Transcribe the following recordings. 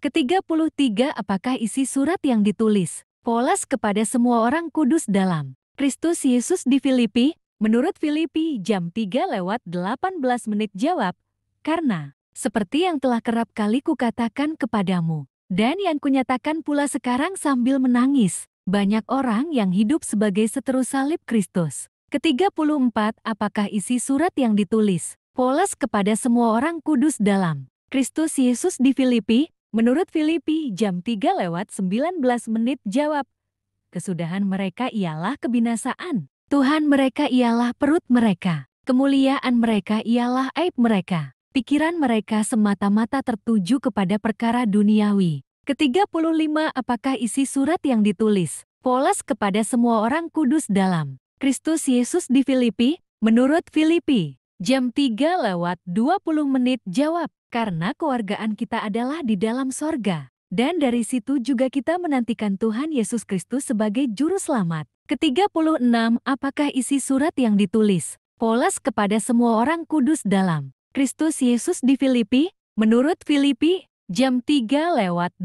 Ke-33 Apakah isi surat yang ditulis? Polas kepada semua orang kudus dalam Kristus Yesus di Filipi, menurut Filipi jam 3:18 jawab, karena seperti yang telah kerap kali kukatakan kepadamu, dan yang kunyatakan pula sekarang sambil menangis, banyak orang yang hidup sebagai seteru salib Kristus. Ke-34 Apakah isi surat yang ditulis? Polas kepada semua orang kudus dalam Kristus Yesus di Filipi, menurut Filipi jam 3:19 jawab, kesudahan mereka ialah kebinasaan, Tuhan mereka ialah perut mereka, kemuliaan mereka ialah aib mereka, pikiran mereka semata-mata tertuju kepada perkara duniawi. Ke-35 Apakah isi surat yang ditulis? Polas kepada semua orang kudus dalam Kristus Yesus di Filipi, menurut Filipi jam 3:20 jawab, karena kewargaan kita adalah di dalam sorga, dan dari situ juga kita menantikan Tuhan Yesus Kristus sebagai Juru Selamat. Ke-36 Apakah isi surat yang ditulis? Polas kepada semua orang kudus dalam Kristus Yesus di Filipi, menurut Filipi, jam 3:21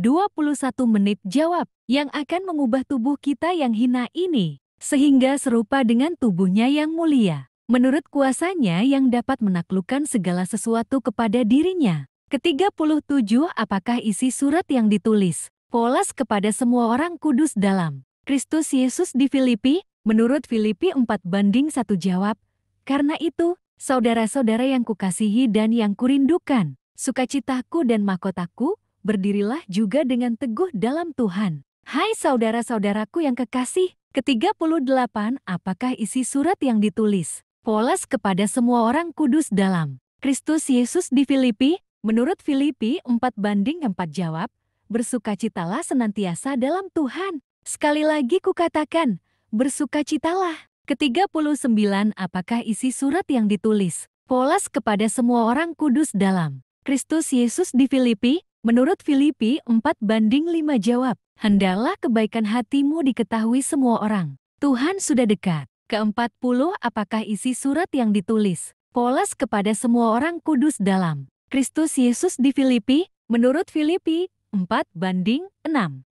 jawab, yang akan mengubah tubuh kita yang hina ini, sehingga serupa dengan tubuhnya yang mulia, menurut kuasanya yang dapat menaklukkan segala sesuatu kepada dirinya. Ke-37 Apakah isi surat yang ditulis? Polas kepada semua orang kudus dalam Kristus Yesus di Filipi, menurut Filipi 4:1 jawab, karena itu, saudara-saudara yang kukasihi dan yang kurindukan, sukacitaku dan mahkotaku, berdirilah juga dengan teguh dalam Tuhan. Hai saudara-saudaraku yang kekasih, ke-38 Apakah isi surat yang ditulis? Polas kepada semua orang kudus dalam Kristus Yesus di Filipi, menurut Filipi 4:4 jawab, bersukacitalah senantiasa dalam Tuhan. Sekali lagi kukatakan, bersukacitalah. Ke-39 Apakah isi surat yang ditulis? Polas kepada semua orang kudus dalam Kristus Yesus di Filipi, menurut Filipi 4:5 jawab, hendaklah kebaikan hatimu diketahui semua orang. Tuhan sudah dekat. Ke-40 Apakah isi surat yang ditulis? Polas kepada semua orang kudus dalam Kristus Yesus di Filipi, menurut Filipi 4:6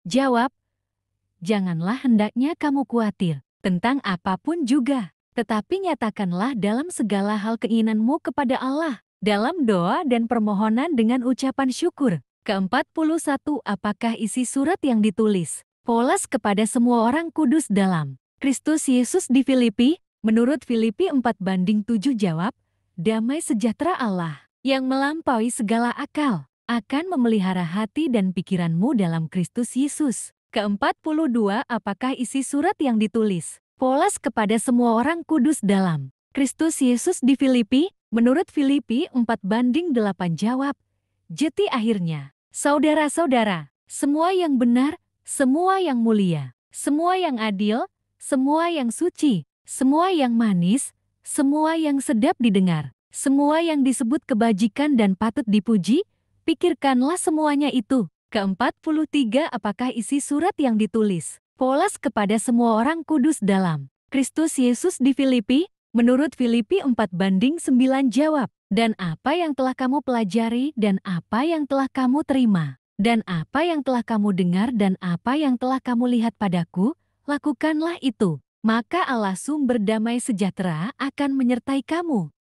jawab, janganlah hendaknya kamu khawatir tentang apapun juga, tetapi nyatakanlah dalam segala hal keinginanmu kepada Allah, dalam doa dan permohonan dengan ucapan syukur. Ke-41 Apakah isi surat yang ditulis? Polas kepada semua orang kudus dalam Kristus Yesus di Filipi, menurut Filipi 4:7 jawab, damai sejahtera Allah, yang melampaui segala akal, akan memelihara hati dan pikiranmu dalam Kristus Yesus. Ke-42 Apakah isi surat yang ditulis? Polas kepada semua orang kudus dalam Kristus Yesus di Filipi, menurut Filipi 4:8 jawab, jeti akhirnya, saudara-saudara, semua yang benar, semua yang mulia, semua yang adil, semua yang suci, semua yang manis, semua yang sedap didengar, semua yang disebut kebajikan dan patut dipuji, pikirkanlah semuanya itu. Ke-43 Apakah isi surat yang ditulis? Polas kepada semua orang kudus dalam Kristus Yesus di Filipi, menurut Filipi 4:9 jawab, dan apa yang telah kamu pelajari dan apa yang telah kamu terima, dan apa yang telah kamu dengar dan apa yang telah kamu lihat padaku, lakukanlah itu, maka Allah sumber damai sejahtera akan menyertai kamu.